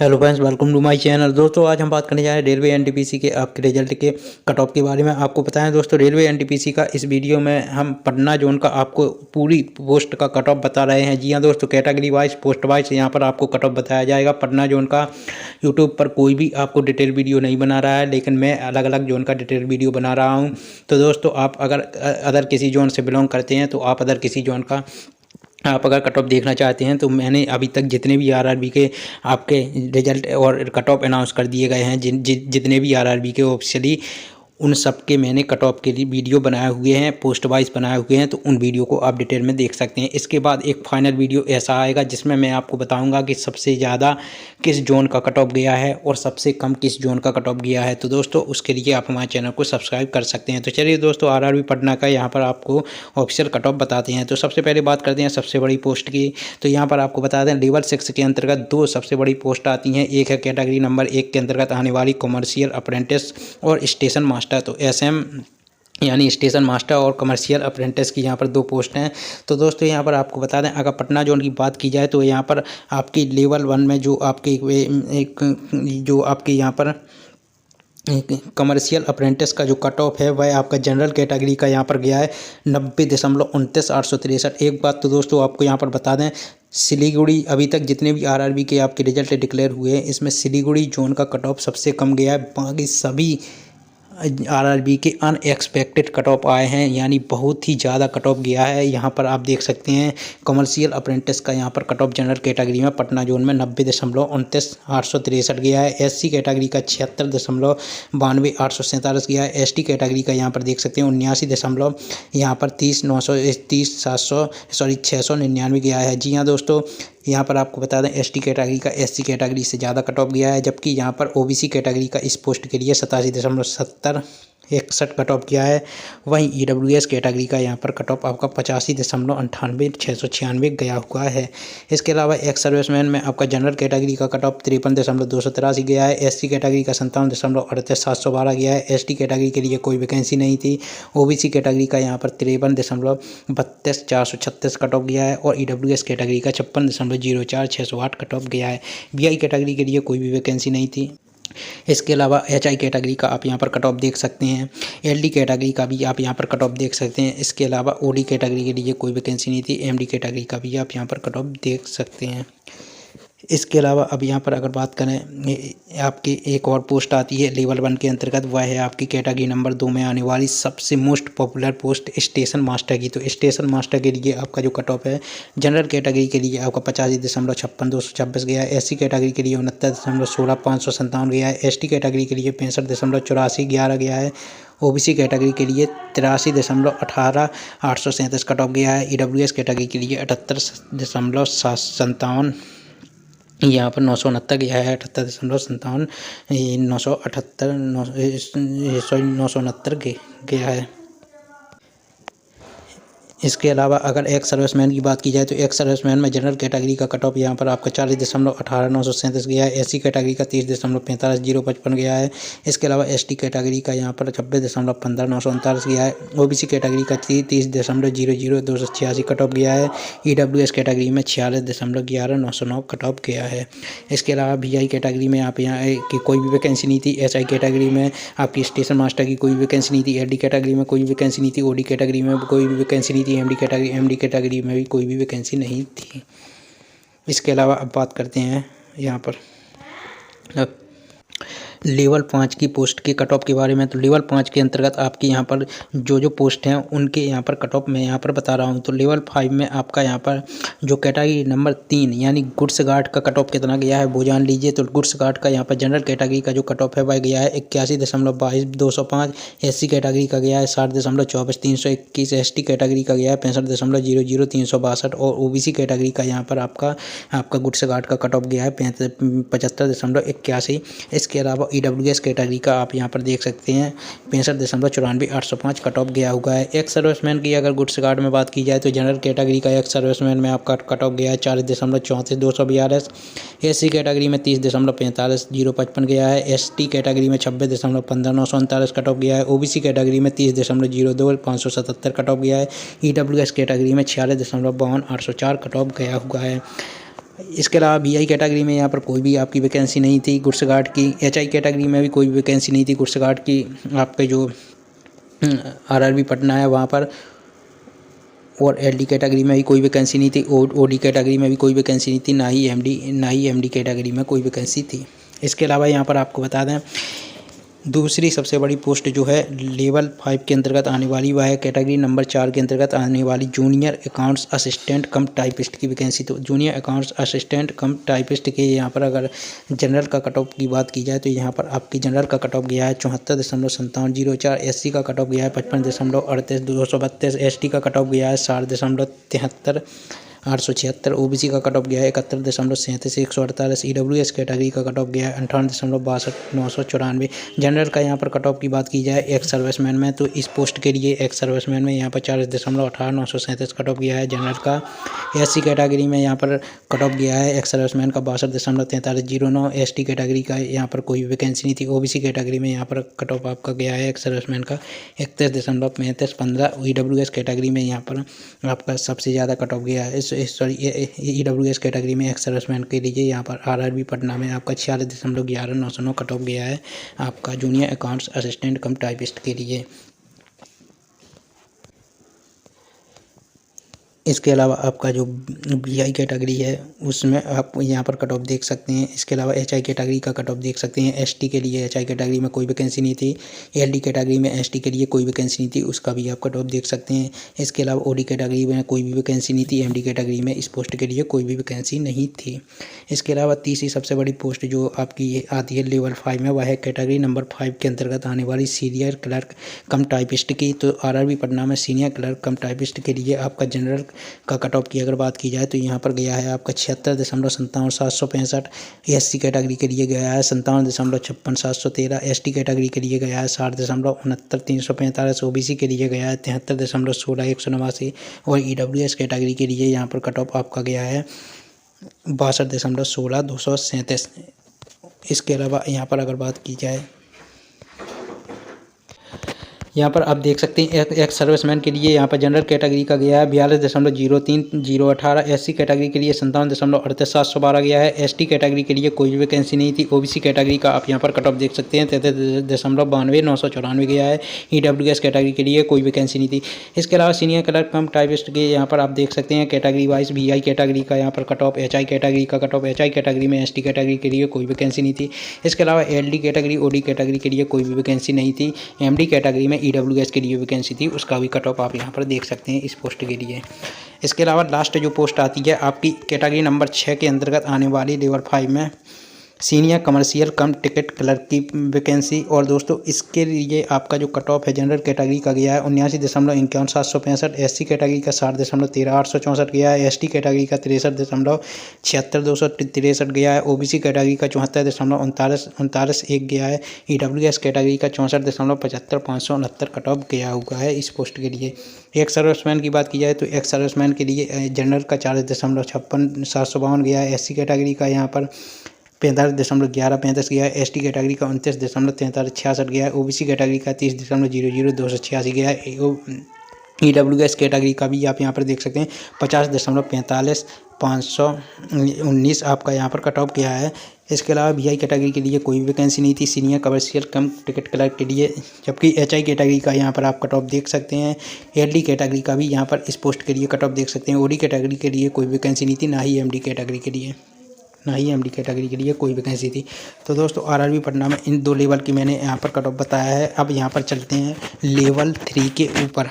Hello friends, welcome to my channel. दोस्तों, आज हम बात करने जा रहे हैं रेलवे एनटीपीसी के आपके रिजल्ट के कट ऑफ के बारे में। आपको पता है दोस्तों, रेलवे एनटीपीसी का इस वीडियो में हम पटना जोन का आपको पूरी पोस्ट का कट ऑफ बता रहे हैं। जी हाँ दोस्तों, कैटेगरी वाइज पोस्ट वाइज यहाँ पर आपको कट ऑफ बताया जाएगा। पटना जोन का यूट्यूब पर कोई भी आपको डिटेल वीडियो नहीं बना रहा है, लेकिन मैं अलग अलग जोन का डिटेल वीडियो बना रहा हूँ। तो दोस्तों, आप अगर अदर किसी जोन से बिलोंग करते हैं तो आप अदर किसी जोन का आप अगर कट ऑफ देखना चाहते हैं तो मैंने अभी तक जितने भी आरआरबी के आपके रिजल्ट और कट ऑफ अनाउंस कर दिए गए हैं, जितने भी आरआरबी के ऑफिशियली, उन सब के मैंने कट ऑफ के लिए वीडियो बनाए हुए हैं, पोस्ट वाइज बनाए हुए हैं। तो उन वीडियो को आप डिटेल में देख सकते हैं। इसके बाद एक फाइनल वीडियो ऐसा आएगा जिसमें मैं आपको बताऊंगा कि सबसे ज़्यादा किस जोन का कट ऑफ गया है और सबसे कम किस जोन का कट ऑफ गया है। तो दोस्तों, उसके लिए आप हमारे चैनल को सब्सक्राइब कर सकते हैं। तो चलिए दोस्तों, आरआरबी पटना का यहाँ पर आपको ऑफिशियल कट ऑफ बताते हैं। तो सबसे पहले बात करते हैं सबसे बड़ी पोस्ट की। तो यहाँ पर आपको बता दें, लेवल 6 के अंतर्गत दो सबसे बड़ी पोस्ट आती हैं। एक है कैटेगरी नंबर 1 के अंतर्गत आने वाली कॉमर्शियल अप्रेंटिस और स्टेशन मास्टर। तो एसएम यानी स्टेशन मास्टर और कमर्शियल अप्रेंटिस की यहाँ पर दो पोस्ट हैं। तो दोस्तों, यहाँ पर आपको बता दें, अगर पटना जोन की बात की जाए तो यहाँ पर आपकी लेवल 1 में जो आपकी जो आपकी यहाँ पर कमर्शियल अप्रेंटिस का जो कट ऑफ है वह आपका जनरल कैटेगरी का यहाँ पर गया है 90.29,863। एक बात तो दोस्तों आपको यहाँ पर बता दें, सिलीगुड़ी अभी तक जितने भी आरआरबी के आपके रिजल्ट डिक्लेयर हुए हैं, इसमें सिलीगुड़ी जोन का कट ऑफ सबसे कम गया है। बाकी सभी आरआरबी के अनएक्सपेक्टेड कट ऑफ आए हैं, यानी बहुत ही ज़्यादा कट ऑफ गया है। यहाँ पर आप देख सकते हैं, कमर्शियल अप्रेंटिस का यहाँ पर कट ऑफ जनरल कैटेगरी में पटना जोन में 90.29,863 गया है। एससी कैटेगरी का 76.92,847 गया है। एसटी कैटेगरी का यहाँ पर देख सकते हैं 79 यहाँ पर 699 गया है। जी हाँ दोस्तों, यहाँ पर आपको बता दें, एसटी कैटेगरी का एससी कैटेगरी से ज़्यादा कट ऑफ गया है, जबकि यहाँ पर ओबीसी कैटेगरी का इस पोस्ट के लिए 87.71 कट ऑफ गया है। वहीं ईडब्ल्यूएस कैटेगरी का यहाँ पर कट ऑफ आपका 85.98,696 गया हुआ है। इसके अलावा एक्स सर्विसमैन में आपका जनरल कैटेगरी का कट ऑफ 53.283 गया है। एससी कैटेगरी का 57.38,712 गया है। एसटी कैटेगरी के लिए कोई वैकेंसी नहीं थी। ओबीसी कैटेगरी का यहाँ पर 53.32,436 कट ऑफ गया है और ईडब्ल्यूएस कैटेगरी का 56.04,608 कट ऑफ गया है। बीआई कैटेगरी के लिए कोई भी वैकेंसी नहीं थी। इसके अलावा एचआई कैटेगरी का आप यहाँ पर कट ऑफ देख सकते हैं। एलडी कैटेगरी का भी आप यहाँ पर कट ऑफ देख सकते हैं। इसके अलावा ओडी कैटेगरी के लिए कोई वैकेंसी नहीं थी। एमडी कैटेगरी का भी आप यहाँ पर कट ऑफ देख सकते हैं। इसके अलावा अब यहाँ पर अगर बात करें, आपकी एक और पोस्ट आती है लेवल 1 के अंतर्गत, वह है आपकी कैटेगरी नंबर 2 में आने वाली सबसे most popular post station master की। तो स्टेशन मास्टर के लिए आपका जो कट ऑफ है, जनरल कैटेगरी के लिए आपका 85.56,226 गया है। एससी कैटेगरी के लिए 69.16,557 गया है। एसटी कैटेगरी के लिए 65.84,11 गया है। ओबीसी कैटेगरी के लिए 83.18,837 कट ऑफ गया है। ईडब्ल्यूएस कैटेगरी के लिए 78.57 यहाँ पर 969 गया है। 78.57 969 गया है। इसके अलावा अगर एक्स सर्विसमैन की बात की जाए तो एक्स सर्विसमैन में जनरल कैटेगरी का कट ऑफ यहाँ पर आपका 40.18,937 गया है। एससी कैटेगरी का 30.45,055 गया है। इसके अलावा एसटी कैटेगरी का यहाँ पर 26.15,939 गया है। ओबीसी कैटेगरी का 30.00,286 कट ऑफ गया है। ईडब्ल्यूएस कैटेगरी में 46.11,909 कट ऑफ गया है। इसके अलावा वीआई कैटेगरी में आप यहाँ की कोई भी वैकेंसी नहीं थी। एसआई कैटेगरी में आपकी स्टेशन मास्टर की कोई वैकेंसी नहीं थी। एलडी कैटेगरी में कोई वैकेंसी नहीं थी। ओडी कैटेगरी में कोई भी वैकेंसी नहीं थी। एमडी कैटेगरी में भी कोई भी वैकेंसी नहीं थी। इसके अलावा अब बात करते हैं यहाँ पर लेवल 5 की पोस्ट के कट ऑफ के बारे में। तो लेवल 5 के अंतर्गत आपकी यहाँ पर जो पोस्ट हैं उनके यहाँ पर कट ऑफ मैं यहाँ पर बता रहा हूँ। तो लेवल 5 में आपका यहाँ पर जो कैटेगरी नंबर 3 यानी गुड्स गार्ड का कट ऑफ कितना गया है वो जान लीजिए। तो गुड्स गार्ड का यहाँ पर जनरल कैटेगरी का जो कट ऑफ है वह गया है 81.22,205। एससी कैटेगरी का गया है 60.24,321। एसटी कैटेगरी का गया है 65.00,362 और ओबीसी कैटेगरी का यहाँ पर आपका गुड्स गार्ड का कट ऑफ गया है 75.81। इसके अलावा ईडब्ल्यूएस कैटेगरी का आप यहाँ पर देख सकते हैं 65.94,805 कट ऑफ गया हुआ है। एक्स सर्विसमैन की अगर गुड्स गार्ड में बात की जाए तो जनरल कैटेगरी का एक्स सर्विसमैन में आपका कट ऑफ गया है 40.34,242। एससी कैटेगरी में 30.45,055 गया है। एसटी कैटेगरी में 26.15,939 कट ऑफ गया है। ओबीसी कैटेगरी में 30.02,577 कट ऑफ गया है। ईडब्ल्यूएस कैटेगरी में 46.52,804 कट ऑफ गया हुआ है। इसके अलावा VI कैटेगरी में यहाँ पर कोई भी आपकी वैकेंसी नहीं थी गुड्स गार्ड की। HI कैटेगरी में भी कोई वैकेंसी नहीं थी गुड्स गार्ड की। आपके जो RRB पटना है वहाँ पर, और LD कैटेगरी में भी कोई वैकेंसी नहीं थी। OD कैटेगरी में भी कोई वैकेंसी नहीं थी, ना ही MD कैटेगरी में कोई वैकेंसी थी। इसके अलावा यहाँ पर आपको बता दें दूसरी सबसे बड़ी पोस्ट जो है लेवल 5 के अंतर्गत आने वाली वह है कैटेगरी नंबर 4 के अंतर्गत आने वाली जूनियर अकाउंट्स असिस्टेंट कम टाइपिस्ट की वैकेंसी। तो जूनियर अकाउंट्स असिस्टेंट कम टाइपिस्ट के यहाँ पर अगर जनरल का कट ऑफ की बात की जाए तो यहाँ पर आपकी जनरल का कट ऑफ गया है 74.5704। SC का कट ऑफ गया है 55.38 ST का कट ऑफ गया है 60.73 876। OBC का कट ऑफ गया है 71.37 148। EWS कैटेगरी का कट ऑफ गया है 58.62 जनरल का यहाँ पर कट ऑफ की बात की जाए एक्स सर्विसमैन में तो इस पोस्ट के लिए एक्स सर्विसमैन में यहाँ पर 40.18 कट ऑफ गया है जनरल का। SC कैटेगरी में यहाँ पर कट ऑफ गया है एक्स सर्विसमैन का 62.4309। ST कैटेगरी का यहाँ पर कोई वैकेंसी नहीं थी। OBC कैटेगरी में यहाँ पर कट ऑफ आपका गया है एक्स सर्विसमैन का 31.3515। EWS कैटेगरी में यहाँ पर आपका सबसे ज़्यादा कट ऑफ गया है EWS कैटेगरी में एक्स सर्विसमैन के लिए यहाँ पर RRB पटना में आपका 46.11909 कट ऑफ गया है आपका जूनियर अकाउंट्स असिस्टेंट कम टाइपिस्ट के लिए। इसके अलावा आपका जो VI कैटेगरी है उसमें आप यहाँ पर कट ऑफ देख सकते हैं। इसके अलावा HI कैटेगरी का कट ऑफ देख सकते हैं। ST के लिए HI कैटेगरी में कोई वैकेंसी नहीं थी। LD कैटेगरी में ST के लिए कोई वैकेंसी नहीं थी, उसका भी आप कट ऑफ देख सकते हैं। इसके अलावा OD कैटेगरी में कोई भी वैकेंसी नहीं थी। MD कैटेगरी में इस पोस्ट के लिए कोई भी वैकेंसी नहीं थी। इसके अलावा तीसरी सबसे बड़ी पोस्ट जो आपकी आती है लेवल 5 में वह है कैटेगरी नंबर 5 के अंतर्गत आने वाली सीनियर क्लर्क कम टाइपिस्ट की। तो RRB पटना में सीनियर क्लर्क कम टाइपिस्ट के लिए आपका जनरल का कट ऑफ की अगर बात की जाए तो यहाँ पर गया है आपका 76.5765। SC कैटेगरी के लिए गया है 57.565713। ST कैटेगरी के लिए गया है 60.69 OBC के लिए गया है 73.16 और EWS कैटेगरी के लिए यहाँ पर कट ऑफ आपका गया है 62.16 इसके अलावा यहाँ पर अगर बात की जाए यहाँ पर आप देख सकते हैं एक्स सर्विसमैन के लिए यहाँ पर जनरल कैटेगरी का गया है 42.03018। SC कैटेगरी के लिए 57.38712 गया है। ST कैटेगरी के लिए कोई भी वैकेंसी नहीं थी। OBC कैटेगरी का आप यहाँ पर कट ऑफ देख सकते हैं 33.92994 गया है। EWS कैटेगरी के लिए कोई वैकेंसी नहीं थी। इसके अलावा सीनियर क्लर्क कम टाइपिस्ट के यहाँ पर आप देख सकते हैं कैटेगरी वाइज VI कैटेगरी का यहाँ पर कट ऑफ, HI कैटेगरी का कट ऑफ। HI कैटेगरी में ST कैटेगरी के लिए कोई वैकेंसी नहीं थी। इसके अलावा LD कैटेगरी OD कैटेगरी के लिए कोई भी वैकेंसी नहीं थी। MD कैटेगरी में EWS के लिए वैकेंसी थी, उसका भी कट ऑफ आप यहाँ पर देख सकते हैं इस पोस्ट के लिए। इसके अलावा लास्ट जो पोस्ट आती है आपकी कैटेगरी नंबर 6 के अंतर्गत आने वाली लेवल 5 में सीनियर कमर्शियल कम टिकट क्लर्क की वैकेंसी। और दोस्तों इसके लिए आपका जो कट ऑफ है जनरल कैटेगरी का गया है 79.51765। SC कैटेगरी का 60.13864 गया है। ST कैटेगरी का 63.76263 गया है। OBC कैटेगरी का 74.39 गया है। EWS कैटेगरी का 64.75569 कट ऑफ गया हुआ है इस पोस्ट के लिए। एक्स सर्विसमैन की बात की जाए तो एक्स सर्विसमैन के लिए जनरल का 40.56752 गया है। SC कैटेगरी का यहाँ पर 45.1135 गया है। ST कैटेगरी का 29.4366 गया है। OBC कैटेगरी का 30.00286 गया है। EWS कैटेगरी का भी आप यहाँ पर देख सकते हैं 50.45519 आपका यहाँ पर कट ऑफ गया है। इसके अलावा VI कैटेगरी के लिए कोई वैकेंसी नहीं थी सीनियर कमर्शियल कम टिकट क्लर्क के लिए, जबकि HI कैटेगरी का यहाँ पर आप कट ऑफ देख सकते हैं। LD कैटेगरी का भी यहाँ पर इस पोस्ट के लिए कट ऑफ देख सकते हैं। OD कैटेगरी के लिए कोई वैकेंसी नहीं थी, ना ही MD कैटेगरी के लिए कोई वैकेंसी थी। तो दोस्तों RRB पटना में इन 2 लेवल की मैंने यहाँ पर कट ऑफ बताया है। अब यहाँ पर चलते हैं लेवल 3 के ऊपर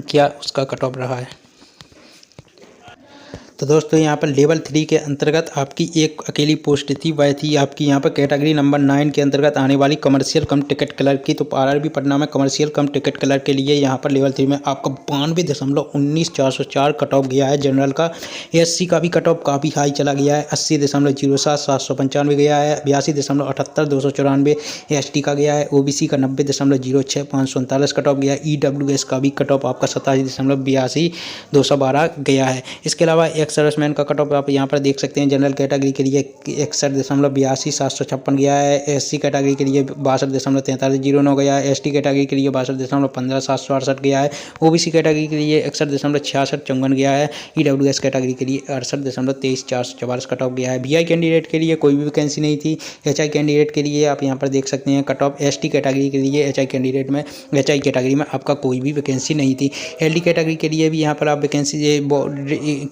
क्या उसका कट ऑफ रहा है। तो दोस्तों यहाँ पर लेवल 3 के अंतर्गत आपकी एक अकेली पोस्ट थी, वह थी आपकी यहाँ पर कैटेगरी नंबर 9 के अंतर्गत आने वाली कमर्शियल कम टिकट क्लर्क की। तो RRB पटना में कमर्शियल कम टिकट क्लर्क के लिए यहाँ पर लेवल 3 में आपका 92.19404 कट ऑफ गया है जनरल का। SC का भी कट ऑफ काफ़ी हाई चला गया है 80.07795 गया है। 82.78294 ST का गया है। OBC का 90.06539 कट ऑफ गया है। EWS का भी कट ऑफ आपका 87.8212 गया है। इसके अलावा एक्स सर्विसमैन का कट ऑफ आप यहाँ पर देख सकते हैं। जनरल कैटेगरी के लिए 61.82 गया है, एससी कैटेगरी के लिए 62.4309 गया है, एसटी कैटेगरी के लिए 62.15 गया है, ओबीसी कैटेगरी के लिए 61.6654 गया है, ईडब्ल्यूएस कैटेगरी के लिए 68.23444 कट ऑफ गया है। वीआई कैंडिडेट के लिए कोई भी वैकेंसी नहीं थी। एचआई कैंडिडेट के लिए आप यहाँ पर देख सकते हैं कट ऑफ। एसटी कैटेगरी के लिए एचआई कैटेगरी में आपका कोई भी वैकेंसी नहीं थी। एलडी कैटेगरी के लिए भी यहाँ पर आप वैकेंसी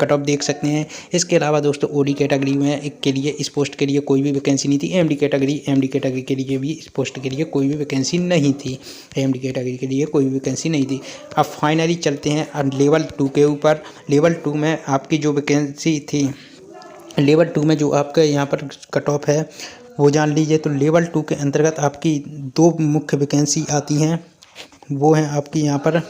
कट ऑफ देख सकते हैं। इसके अलावा दोस्तों ओडी कैटेगरी में के लिए इस पोस्ट के लिए कोई भी वैकेंसी नहीं थी। एमडी कैटेगरी के लिए भी इस पोस्ट के लिए कोई भी वैकेंसी नहीं थी। एमडी कैटेगरी के लिए कोई भी वैकेंसी नहीं थी। अब फाइनली चलते हैं लेवल 2 के ऊपर। लेवल 2 में आपकी जो वैकेंसी थी, लेवल 2 में जो आपका यहाँ पर कट ऑफ है वो जान लीजिए। तो लेवल 2 के अंतर्गत आपकी 2 मुख्य वैकेंसी आती हैं। वो हैं आपकी यहाँ पर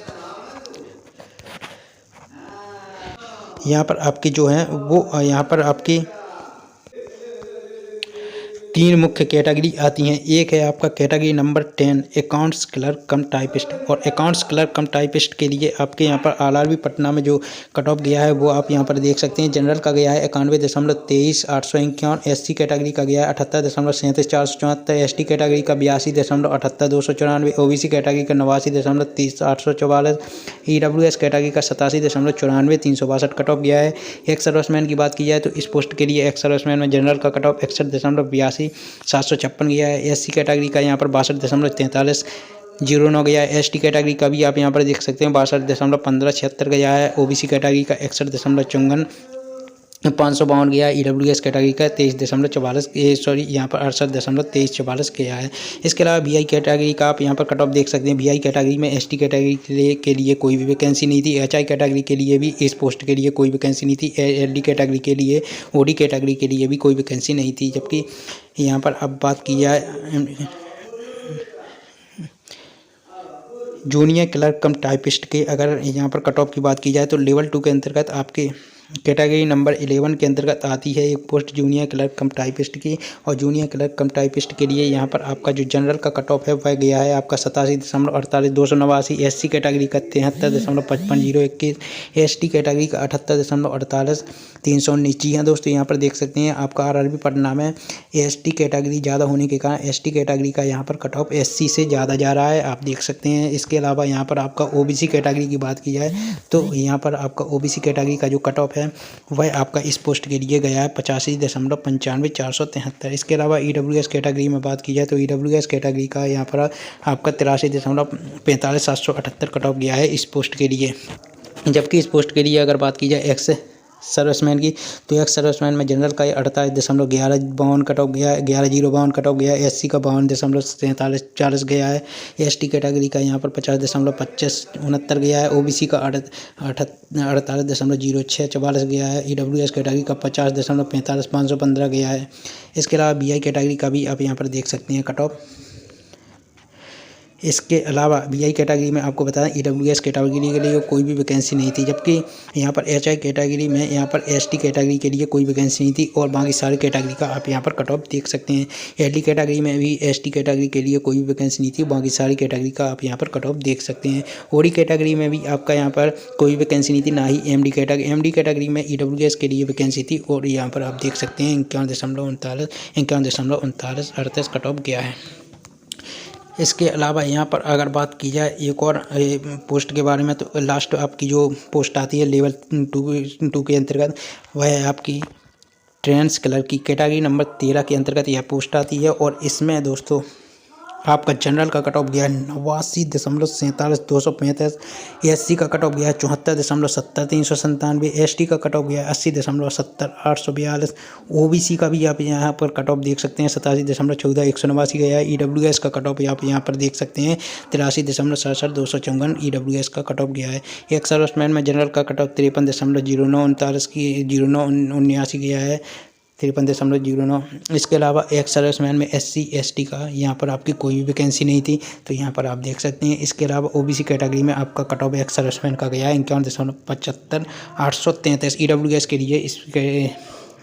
आपकी जो है वो यहाँ पर आपकी 3 मुख्य कैटेगरी आती हैं। एक है आपका कैटेगरी नंबर 10 अकाउंट्स क्लर्क कम टाइपिस्ट, और अकाउंट्स क्लर्क कम टाइपिस्ट के लिए आपके यहाँ पर आरआरबी पटना में जो कट ऑफ गया है वो आप यहाँ पर देख सकते हैं। जनरल का गया है 91.23,851, एससी कैटेगरी का गया है 78.37,474, एसटी कैटेगरी का 82.78,294, ओबीसी कैटेगरी का 89.30,844, ईडब्ल्यूएस कैटेगरी का 87.94,362 कट ऑफ गया है। एक्स सर्विसमैन की बात की जाए तो इस पोस्ट के लिए एक्स सर्विसमैन में जनरल का कट ऑफ 61.82,756 गया है। एससी कैटेगरी का यहाँ पर 62.4309 गया है। एसटी कैटेगरी का भी आप यहाँ पर देख सकते हैं 62.1576 गया है। ओबीसी कैटेगरी का 61.54,552 गया है। ईडब्ल्यूएस कैटेगरी का 68.2344 गया है। इसके अलावा वीआई कैटेगरी का आप यहाँ पर कट ऑफ देख सकते हैं। वीआई कैटेगरी में एसटी कैटेगरी के लिए कोई भी वैकेंसी नहीं थी। एचआई कैटेगरी के लिए भी इस पोस्ट के लिए कोई वैकेंसी नहीं थी। एलडी कैटेगरी के लिए, ओडी कैटेगरी के लिए भी कोई वैकेंसी नहीं थी। जबकि यहाँ पर अब बात की जाए जूनियर क्लर्क कम टाइपिस्ट के, अगर यहाँ पर कट ऑफ की बात की जाए तो लेवल 2 के अंतर्गत आपके कैटेगरी नंबर 11 के अंतर्गत आती है एक पोस्ट जूनियर क्लर्क कम टाइपिस्ट की। और जूनियर क्लर्क कम टाइपिस्ट के लिए यहाँ पर आपका जो जनरल का कट ऑफ है वह गया है आपका 87.48,289, एससी कैटेगरी का 73.55,021, एसटी कैटेगरी का 78.48,319। जी हाँ दोस्तों, यहाँ पर देख सकते हैं आपका आरआरबी पटना में एसटी कैटेगरी ज़्यादा होने के कारण एसटी कैटेगरी का यहाँ पर कट ऑफ एससी से ज़्यादा जा रहा है, आप देख सकते हैं। इसके अलावा यहाँ पर आपका ओबीसी कैटेगरी की बात की जाए तो यहाँ पर आपका ओबीसी कैटेगरी का जो कट ऑफ है वह आपका इस पोस्ट के लिए गया है 85.95,473। इसके अलावा ईडब्ल्यूएस कैटेगरी में बात की जाए तो ईडब्ल्यूएस कैटेगरी का यहाँ पर आपका 83.45,778 कट ऑफ गया है इस पोस्ट के लिए। जबकि इस पोस्ट के लिए अगर बात की जाए एक्स सर्विसमैन की तो एक्स सर्विसमैन में जनरल का 48.1152 कट ऑफ गया है, 11,052 कट ऑफ गया है। एससी का 52.4340 गया है। एसटी कैटेगरी का यहाँ पर 50.2569 गया है। ओबीसी का 48.0644 गया है। ईडब्ल्यूएस कैटेगरी का 50.45,515 गया है। इसके अलावा बीआई कैटेगरी का भी आप यहाँ पर देख सकते हैं कट ऑफ। इसके अलावा वीआई कैटेगरी में आपको बताएं ईडब्ल्यूएस कैटेगरी के लिए कोई भी वैकेंसी नहीं थी। जबकि यहाँ पर एचआई कैटेगरी में यहाँ पर एसटी कैटेगरी के लिए कोई वैकेंसी नहीं थी और बाकी सारी कैटेगरी का आप यहाँ पर कट ऑफ देख सकते हैं। एलडी कैटेगरी में भी एसटी कैटेगरी के लिए कोई भी वैकेंसी नहीं थी, बाकी सारी कैटेगरी का आप यहाँ पर कट ऑफ देख सकते हैं। ओडी कैटेगरी में भी आपका यहाँ पर कोई वैकेंसी नहीं थी, ना ही एमडी कैटेगरी में ईडब्ल्यूएस के लिए वैकेंसी थी और यहाँ पर आप देख सकते हैं 51.38 कट ऑफ गया है। इसके अलावा यहाँ पर अगर बात की जाए एक और पोस्ट के बारे में तो लास्ट आपकी जो पोस्ट आती है लेवल 2 के अंतर्गत वह है आपकी ट्रेंस कलर की। कैटेगरी नंबर 13 के अंतर्गत यह पोस्ट आती है और इसमें दोस्तों आपका जनरल का कट ऑफ गया है 89.47,235, एससी का कट ऑफ गया है 74.70,397, एसटी का कट ऑफ गया है 80.70,842, ओबीसी का भी आप यहाँ पर कट ऑफ देख सकते हैं 87.14,189 गया है। ईडब्ल्यूएस का कट ऑफ आप यहाँ पर देख सकते हैं 83.67,254 ईडब्ल्यूएस का कट ऑफ गया है। एक सर्विसमैन में जनरल का कट ऑफ 53.0979 गया है, 53.09। इसके अलावा एक सर्विसमैन में एससी एसटी का यहाँ पर आपकी कोई भी वैकेंसी नहीं थी, तो यहाँ पर आप देख सकते हैं। इसके अलावा ओबीसी कैटेगरी में आपका कट ऑफ एक सर्विसमैन का गया है 51.75,833। ईडब्ल्यूएस के लिए इसके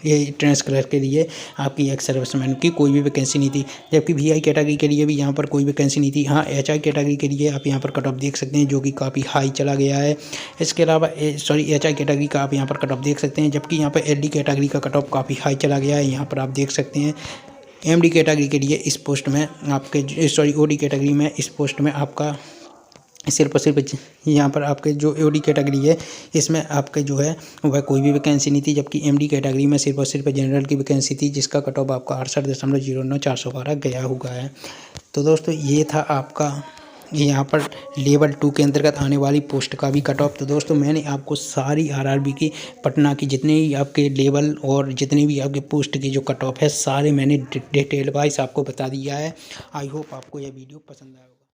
ये ट्रांस क्लर्क के लिए आपकी एक्स सर्विसमैन की कोई भी वैकेंसी नहीं थी। जबकि वीआई कैटेगरी के लिए भी यहाँ पर कोई वैकेंसी नहीं थी। हाँ, एचआई कैटेगरी के लिए आप यहाँ पर कट ऑफ देख सकते हैं, जो कि काफ़ी हाई चला गया है। इसके अलावा एचआई कैटेगरी का आप यहाँ पर कट ऑफ देख सकते हैं, जबकि यहाँ पर एलडी कैटेगरी का कट ऑफ काफ़ी हाई चला गया है। यहाँ पर आप देख सकते हैं एमडी कैटेगरी के लिए इस पोस्ट में आपके ओडी कैटेगरी में इस पोस्ट में आपका सिर्फ और सिर्फ यहाँ पर आपके जो ओडी कैटेगरी है इसमें आपके जो है वह कोई भी वैकेंसी नहीं थी। जबकि एमडी कैटेगरी में सिर्फ और सिर्फ जनरल की वैकेंसी थी, जिसका कट ऑफ आपका 68.09 गया हुआ है। तो दोस्तों ये था आपका यहाँ पर लेवल 2 के अंतर्गत आने वाली पोस्ट का भी कट ऑफ। तो दोस्तों मैंने आपको सारी आरआरबी की पटना की जितने भी आपके लेवल और जितने भी आपके पोस्ट की जो कट ऑफ है सारे मैंने डिटेल वाइज आपको बता दिया है। आई होप आपको यह वीडियो पसंद आएगा।